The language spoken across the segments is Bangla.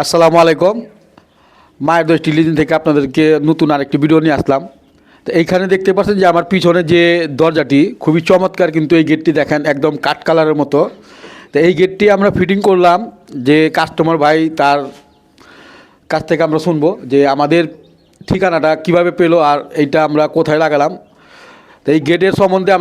আসসালামু আলাইকুম। মায়ের দোষ টেলিভিশন থেকে আপনাদেরকে নতুন আরেকটি ভিডিও নিয়ে আসলাম। তো এইখানে দেখতে পাচ্ছেন যে আমার পিছনে যে দরজাটি খুবই চমৎকার, কিন্তু এই গেটটি দেখেন একদম কাঠ কালারের মতো। তো এই গেটটি আমরা ফিটিং করলাম, যে কাস্টমার ভাই তার কাছ থেকে আমরা শুনবো যে আমাদের ঠিকানাটা কিভাবে পেলো আর এইটা আমরা কোথায় লাগালাম। তো এই গেটের সম্বন্ধে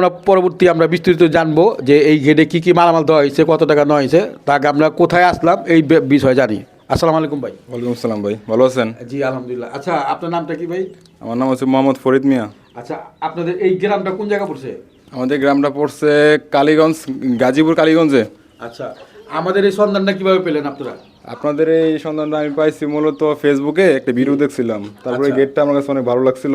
আমরা বিস্তারিত জানবো, যে এই গেটে কী কী মালামাল দেওয়া হয়েছে, কত টাকা নেওয়া হয়েছে, তাকে আমরা কোথায় আসলাম এই বিষয়ে জানি। আসসালামু আলাইকুম ভাই। ওয়ালাইকুম আসসালাম ভাই, ভালো আছেন? জি আলহামদুলিল্লাহ। আচ্ছা, আপনার নামটা কি ভাই? আমার নাম হচ্ছে মোহাম্মদ ফরিদ মিয়া। আচ্ছা, আপনাদের এই গ্রামটা কোন জায়গা পড়ছে? আমাদের গ্রামটা পড়ছে কালীগঞ্জ, গাজীপুর কালীগঞ্জে। আচ্ছা, আমাদের এই সন্ধানটা কিভাবে পেলেন আপনারা? আপনাদের এই সন্ধানটা আমি পাইছি মূলত ফেসবুকে একটা ভিডিও দেখছিলাম, তারপরে আচ্ছা। গেটটা আমার কাছে অনেক ভালো লাগছিল,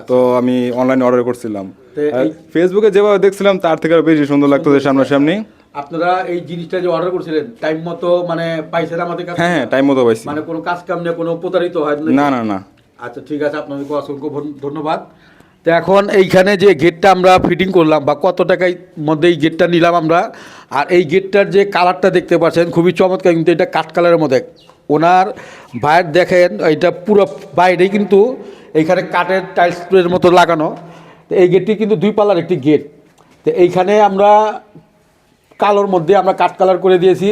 তো আমি অনলাইনে অর্ডার করছিলাম। তো আর ফেসবুকে যেভাবে দেখছিলাম তার থেকে আরো বেশি সুন্দর লাগতো যে সামনাসামনি। আপনারা এই জিনিসটা যে অর্ডার করছিলেন টাইম মতো মানে পাইছেন আমাদের কাছে? হ্যাঁ হ্যাঁ, টাইম মতো পাইছি। মানে কোনো কাজ কাম নিয়ে কোনো প্রতারিত হয় না না না। আচ্ছা ঠিক আছে, আপনাদেরকে অসংখ্য ধন্যবাদ। তো এখন এইখানে যে গেটটা আমরা ফিটিং করলাম বা কত টাকার মধ্যে এই গেটটা নিলাম আমরা, আর এই গেটটার যে কালারটা দেখতে পাচ্ছেন খুবই চমৎকার, কিন্তু এটা কাঠ কালারের মধ্যে। ওনার ভাইয়ের দেখেন এটা পুরো বাইরেই কিন্তু এইখানে কাঠের টাইলসের মতো লাগানো। তো এই গেটটি কিন্তু দুই পাল্লার একটি গেট। তো এইখানে আমরা কালোর মধ্যে আমরা কাঠ কালার করে দিয়েছি।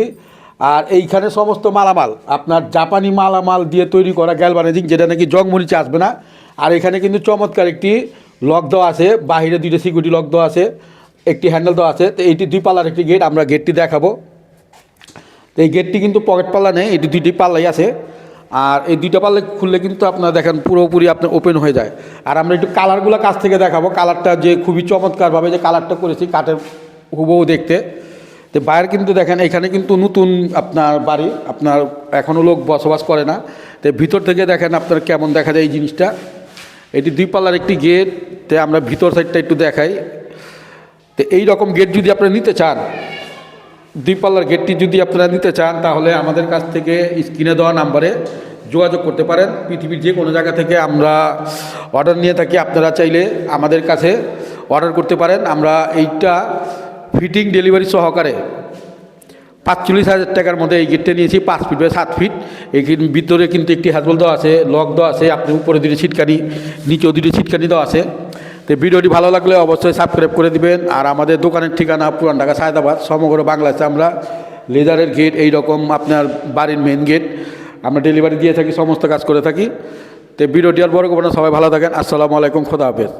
আর এইখানে সমস্ত মালামাল আপনার জাপানি মালামাল দিয়ে তৈরি করা গ্যালভানাইজিং, যেটা নাকি জং মরিচে আসবে না। আর এখানে কিন্তু চমৎকার একটি লক দেওয়া আছে, বাহিরে দুইটা সিকিউরিটি লক দেওয়া আছে, একটি হ্যান্ডেল দেওয়া আছে। তো এইটি দুই পাল্লার একটি গেট, আমরা গেটটি দেখাবো। তো এই গেটটি কিন্তু পকেট পাল্লা নেই, এটি দুইটি পাল্লাই আছে। আর এই দুইটা পাল্লা খুললে কিন্তু আপনারা দেখেন পুরোপুরি আপনার ওপেন হয়ে যায়। আর আমরা একটু কালারগুলো কাছ থেকে দেখাবো, কালারটা যে খুবই চমৎকারভাবে যে কালারটা করেছি কাঠের হুবহু দেখতে। তো বাইরে কিন্তু দেখেন এখানে কিন্তু নতুন আপনার বাড়ি, আপনার এখনও লোক বসবাস করে না। তো ভিতর থেকে দেখেন আপনার কেমন দেখা যায় এই জিনিসটা। এটি দুই পাল্লার একটি গেট। তো আমরা ভিতর সাইডটা একটু দেখাই। তো এই রকম গেট যদি আপনারা নিতে চান, দুই পাল্লার গেটটি যদি আপনারা নিতে চান, তাহলে আমাদের কাছ থেকে স্ক্রিনে দেওয়া নাম্বারে যোগাযোগ করতে পারেন। পৃথিবীর যে কোনো জায়গা থেকে আমরা অর্ডার নিয়ে থাকি, আপনারা চাইলে আমাদের কাছে অর্ডার করতে পারেন। আমরা এইটা ফিটিং ডেলিভারি সহকারে ৪৫,০০০ টাকার মধ্যে এই গেটটা নিয়েছি, 5 ফিট বাই 7 ফিট। এই ভিতরে কিন্তু একটি হ্যাজবল দেওয়া আছে, লক দেওয়া আছে, আপনি উপরে দুটি ছিটকানি, নিচেও দুটি ছিটকানি দেওয়া আছে। তো ভিডিওটি ভালো লাগলে অবশ্যই সাবস্ক্রাইব করে দিবেন। আর আমাদের দোকানের ঠিকানা পুরান ঢাকা সায়দাবাদ, সমগ্র বাংলাদেশে আমরা লেদারের গেট, এই রকম আপনার বাড়ির মেন গেট আমরা ডেলিভারি দিয়ে থাকি, সমস্ত কাজ করে থাকি। তো ভিডিওটি আর বড় করবো না, সবাই ভালো থাকেন। আসসালামু আলাইকুম, খোদা হাফেজ।